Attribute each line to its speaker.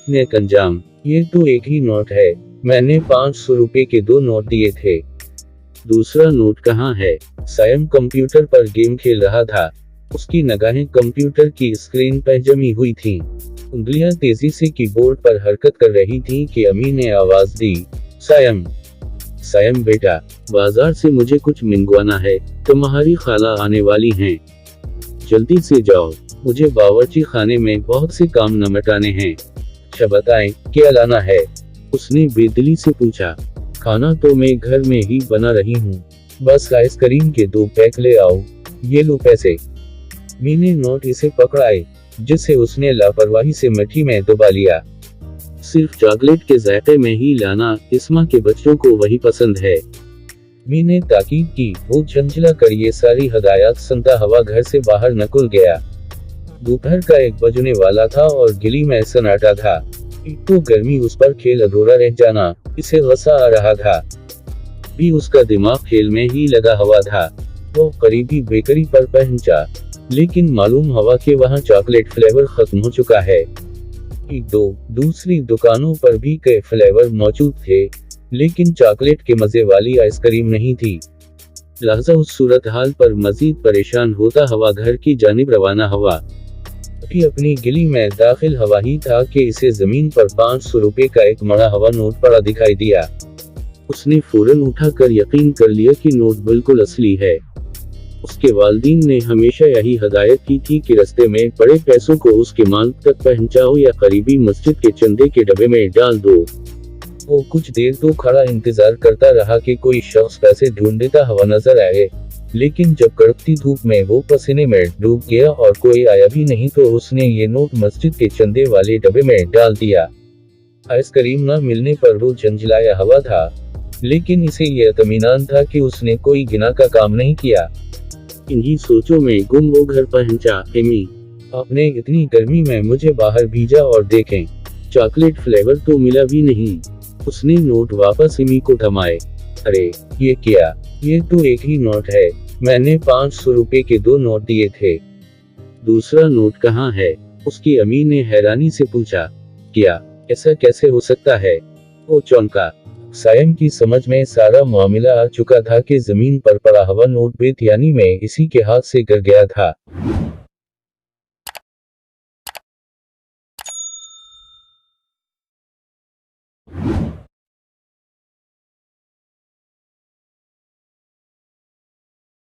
Speaker 1: नेक अंजाम, ये तो एक ही नोट है, मैंने 500 रुपए के 2 नोट दिए थे। दूसरा नोट कहाँ है? सायम कंप्यूटर पर गेम खेल रहा था। उसकी निगाहें कंप्यूटर की स्क्रीन पर जमी हुई थीं। उंगलियां तेजी से कीबोर्ड पर हरकत कर रही थीं कि अम्मी ने आवाज दी, सायम। सायम बेटा, बाजार से मुझे कुछ मंगवाना है, तुम्हारी खाला आने वाली हैं। जल्दी से जाओ, मुझे बावर्ची खाने में बहुत से काम निपटाने हैं। अच्छा बताएं, क्या लाना है? उसने बेदिली से पूछा। खाना तो मैं घर में ही बना रही हूँ, बस आइसक्रीम के 2 पैक ले आओ। ये लो पैसे। मीने नोट इसे पकड़ाए, जिसे उसने लापरवाही से मिट्टी में दबा लिया। सिर्फ चॉकलेट के जायके में ही लाना, इस्मा के बच्चों को वही पसंद है। मीने ताकीद की। वो झंझला कर ये सारी हदायत सुनता हुआ घर से बाहर निकल गया। दोपहर का 1 बजने वाला था और गली में सन्नाटा था। एक तो गर्मी, उस पर खेल अधूरा रह जाना, इसे गुस्सा आ रहा था। भी उसका दिमाग खेल में ही लगा हुआ था। वो करीबी बेकरी पर पहुंचा, लेकिन मालूम हुआ कि वहां चॉकलेट फ्लेवर खत्म हो चुका है। एक दो दूसरी दुकानों पर भी कई फ्लेवर मौजूद थे, लेकिन चॉकलेट के मजे वाली आइसक्रीम नहीं थी। लहजा उस सूरत हाल पर मजीद परेशान होता हुआ घर की जानिब रवाना हुआ। अभी अपनी गली में दाखिल हुआ ही था कि इसे जमीन पर 500 रुपए का एक मड़ा हुआ नोट पड़ा दिखाई दिया। उसने फौरन उठाकर यकीन कर लिया कि नोट बिल्कुल असली है। उसके वालिदैन ने हमेशा यही हदायत की थी कि रास्ते में पड़े पैसों को उसके माल तक पहुंचाओ या करीबी मस्जिद के चंदे के डब्बे में डाल दो। वो कुछ देर तो खड़ा इंतजार करता रहा कि कोई शख्स पैसे ढूंढता हुआ नजर आए, लेकिन जब कड़कती धूप में वो पसीने में डूब गया और कोई आया भी नहीं, तो उसने ये नोट मस्जिद के चंदे वाले डब्बे में डाल दिया। आइसक्रीम न मिलने पर वो झंझलाया हुआ था, लेकिन इसे यह इत्मीनान था कि उसने कोई गिना का काम नहीं किया। इन्हीं सोचों में गुम वो घर पहुंचा। एमी, आपने इतनी गर्मी में मुझे बाहर भेजा और देखें, चॉकलेट फ्लेवर तो मिला भी नहीं। उसने नोट वापस एमी को थमाए। अरे ये क्या? ये तो एक ही नोट है, मैंने 500 रुपए के 2 नोट दिए थे। दूसरा नोट कहाँ है? उसकी अम्मी ने हैरानी से पूछा। क्या, ऐसा कैसे हो सकता है? वो चौंका। सायम की समझ में सारा मामला आ चुका था कि जमीन पर पड़ा हुआ नोट बेतियानी में इसी के हाथ से गिर गया था।